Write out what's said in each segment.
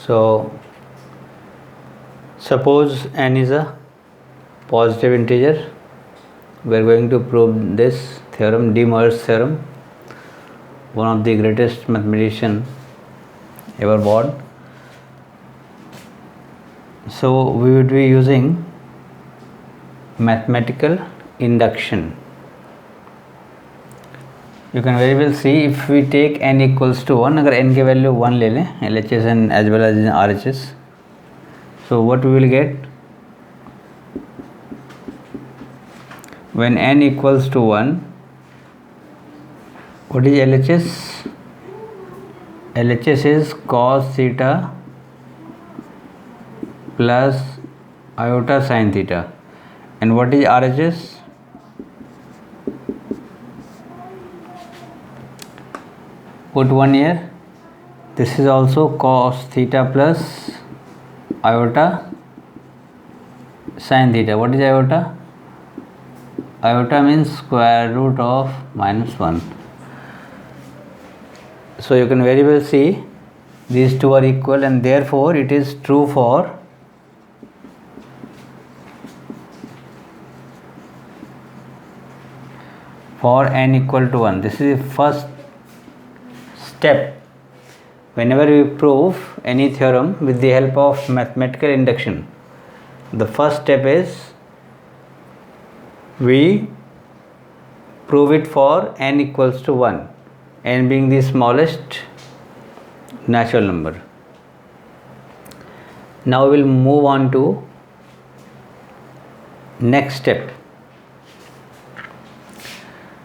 So suppose n is a positive integer. We are going to prove this theorem, De Moivre's theorem, one of the greatest mathematician ever born. So we would be using mathematical induction. You can very well see, if we take n equals to 1, अगर n की value 1 ले लें LHS and as well as in RHS, so what we will get when n equals to 1, what is LHS? LHS is cos theta plus iota sin theta. And what is RHS? Put 1 here. This is also cos theta plus iota sin theta. What is iota? Iota means square root of minus 1. So you can very well see these two are equal, and therefore it is true for n equal to 1. This is the first step whenever we prove any theorem with the help of mathematical induction. The first step is we prove it for n equals to 1, n being the smallest natural number. Now we will move on to next step.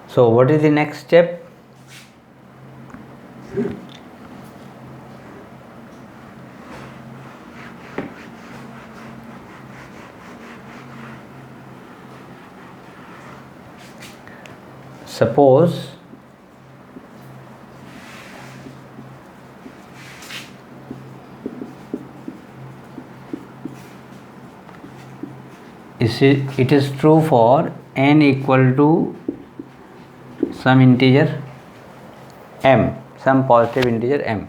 So what is the next step? Suppose it is true for n equal to some integer m, some positive integer m.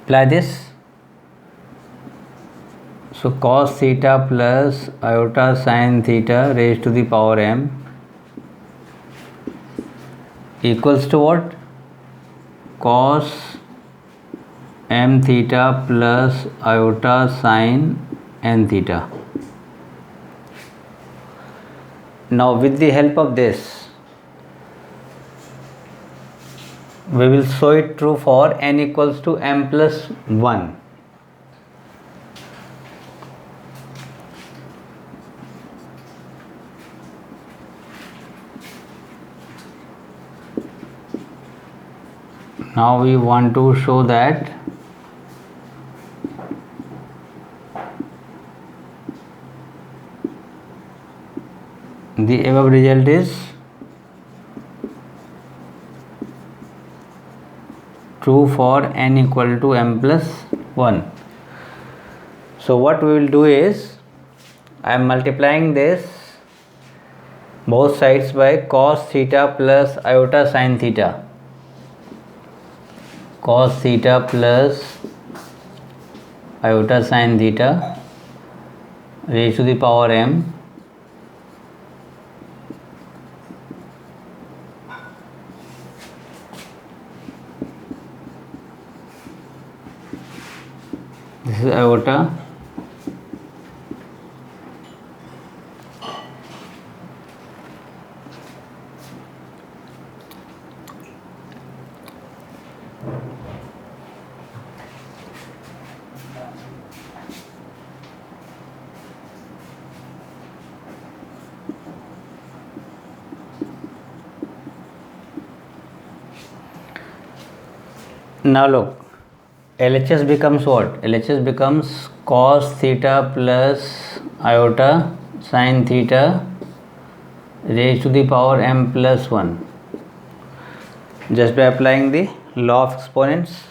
Apply this. So cos theta plus iota sin theta raised to the power m equals to what? Cos m theta plus iota sin n theta. Now with the help of this, we will show it true for n equals to m plus 1. Now we want to show that the above result is true for n equal to m plus 1. So what we will do is, I am multiplying this both sides by cos theta plus iota sin theta. Cos theta plus iota sin theta raised to the power m this is iota Now look, LHS becomes what? LHS becomes cos theta plus iota sin theta raised to the power m plus 1, just by applying the law of exponents.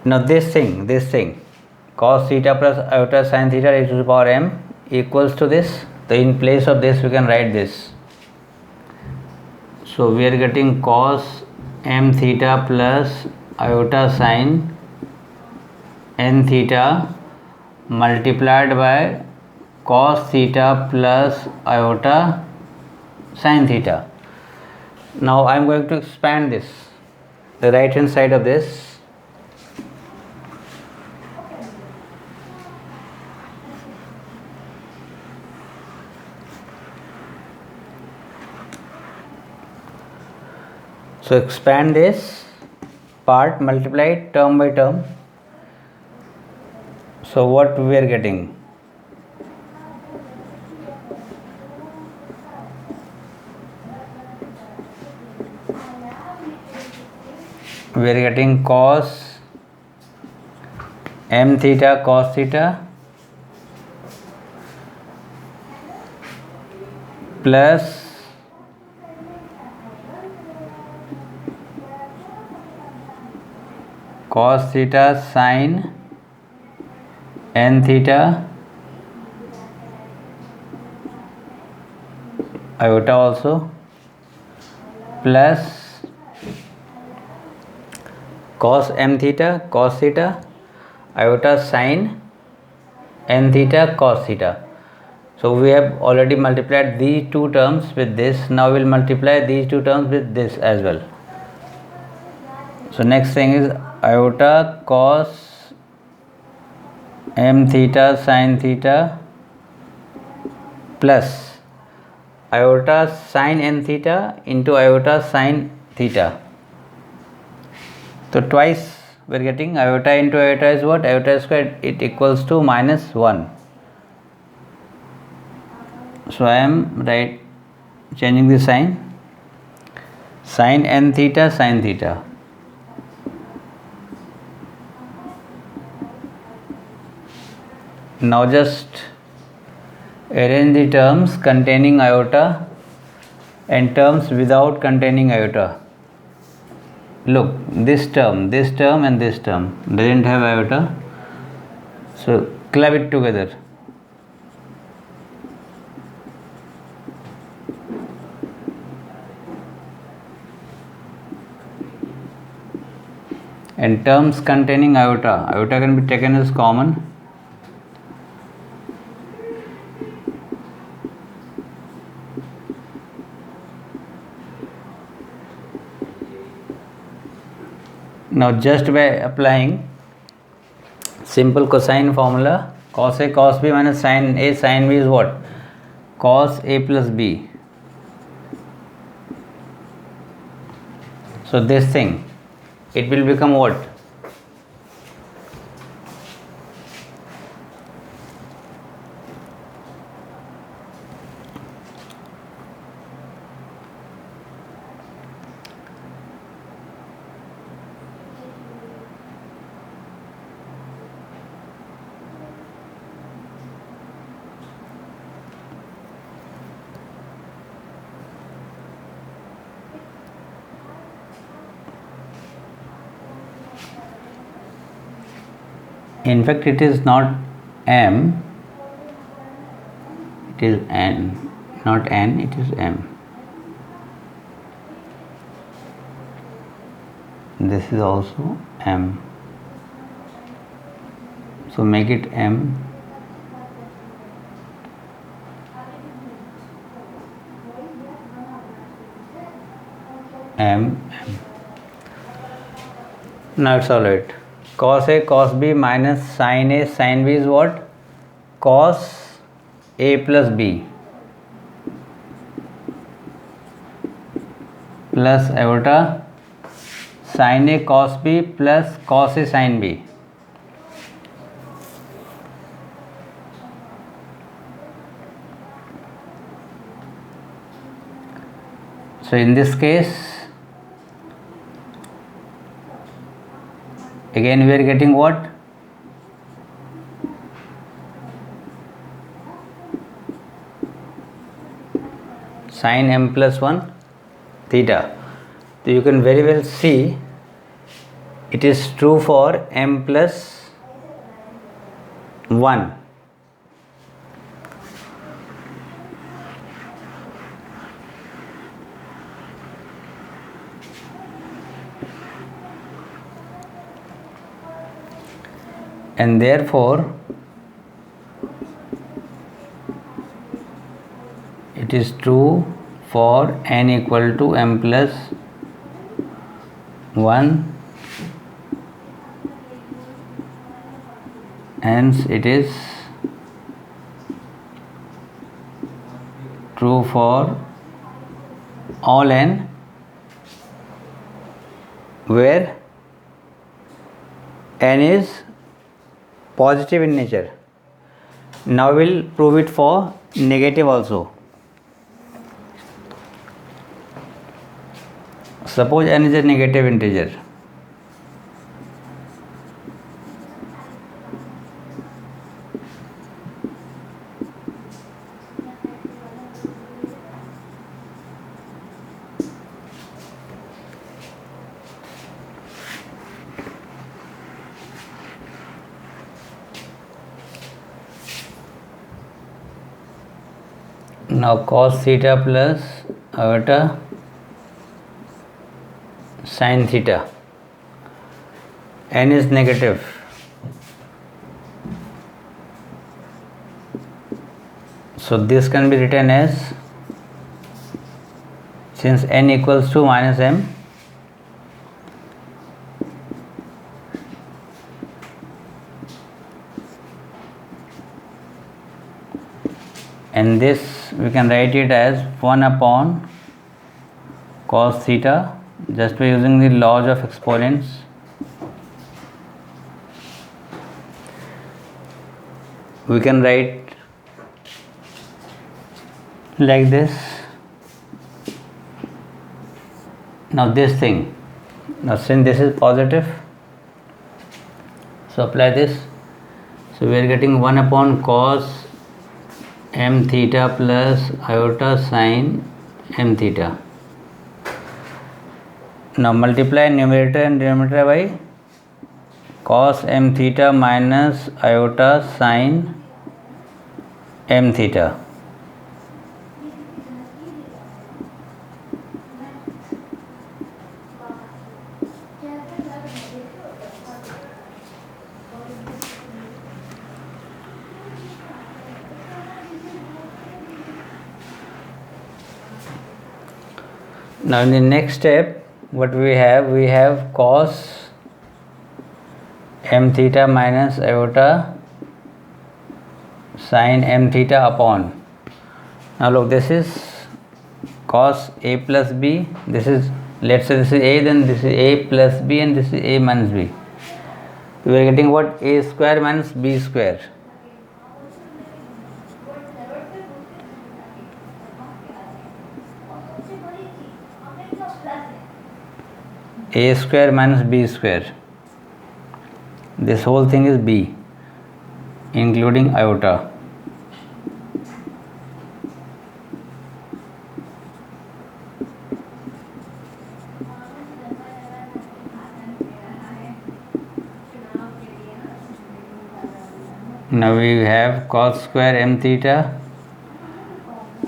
Now this thing cos theta plus iota sin theta raised to the power m equals to this. So in place of this we can write this. So we are getting cos m theta plus iota sin n theta multiplied by cos theta plus iota sin theta. Now I am going to expand this, the right hand side of this. So expand this part, multiply it term by term. So what we are getting? We are getting cos m theta cos theta plus cos theta sin n theta iota also plus cos m theta cos theta iota sin n theta cos theta. So we have already multiplied these two terms with this. Now we will multiply these two terms with this as well. So next thing is iota cos m theta sin theta plus iota sin n theta into iota sin theta. So twice we are getting iota into iota is what? Iota square, it equals to -1. So I am changing the sign, sin n theta sin theta. Now just arrange the terms containing iota and terms without containing iota. Look, this term and this term doesn't have iota, so club it together. And terms containing iota can be taken as common. Now just by applying simple cosine formula, cos A cos B minus sin A sin B is what? Cos A plus B. So this thing, it will become what? In fact, it is not m, it is n, not n, it is m. This is also m, so make it m. Now it's alright. Cos A cos B minus sin A sin B is what? Cos A plus B plus iota sin A cos B plus cos A sin B. So in this case, again we are getting what? Sin m plus 1 theta. So you can very well see it is true for m plus 1. and therefore it is true for n equal to m plus 1, hence it is true for all n where n is positive in nature. Now we will prove it for negative also. Suppose n is a negative integer. Now cos theta plus iota sin theta, n is negative, so this can be written as, since n equals to minus m, and this we can write it as 1 upon cos theta, just by using the laws of exponents. We can write like this. Now this thing, now since this is positive, so apply this. So we are getting 1 upon cos m theta plus iota sin m theta. Now multiply numerator and denominator by cos m theta minus iota sin m theta. Now in the next step, what we have cos m theta minus iota sin m theta upon. Now look, this is cos a plus b, this is, let's say this is a, then this is a plus b, and this is a minus b. We are getting what? A square minus b square. A square minus b square. This whole thing is b, including iota. Now we have cos square m theta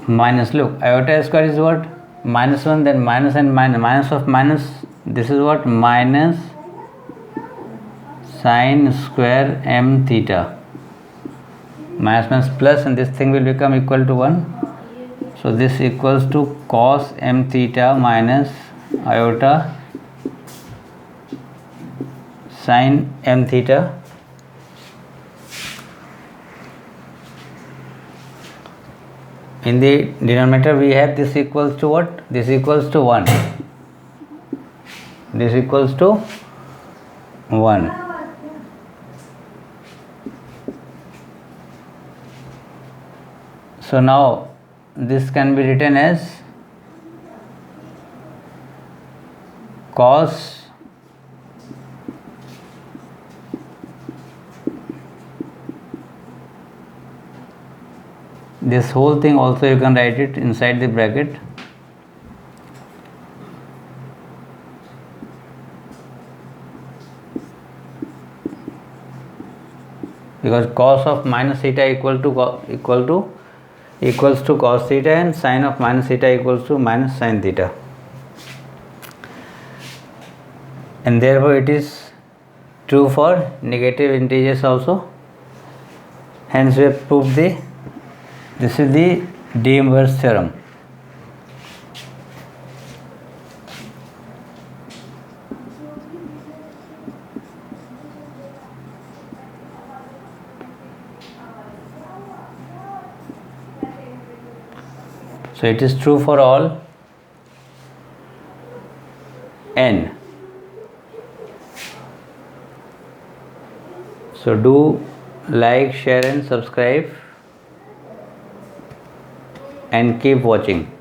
minus, look, iota square is what? Minus 1, then minus and minus, minus of minus, this is what? Minus sin square m theta. Minus minus plus, and this thing will become equal to 1. So this equals to cos m theta minus iota sin m theta. In the denominator we have this equals to what? This equals to 1. This equals to 1. So now this can be written as cos this whole thing, also you can write it inside the bracket, because cos of minus theta equals to cos theta, and sin of minus theta equals to minus sin theta, and therefore it is true for negative integers also. Hence we have proved this is the D inverse theorem. So it is true for all n. So do like, share and subscribe and keep watching.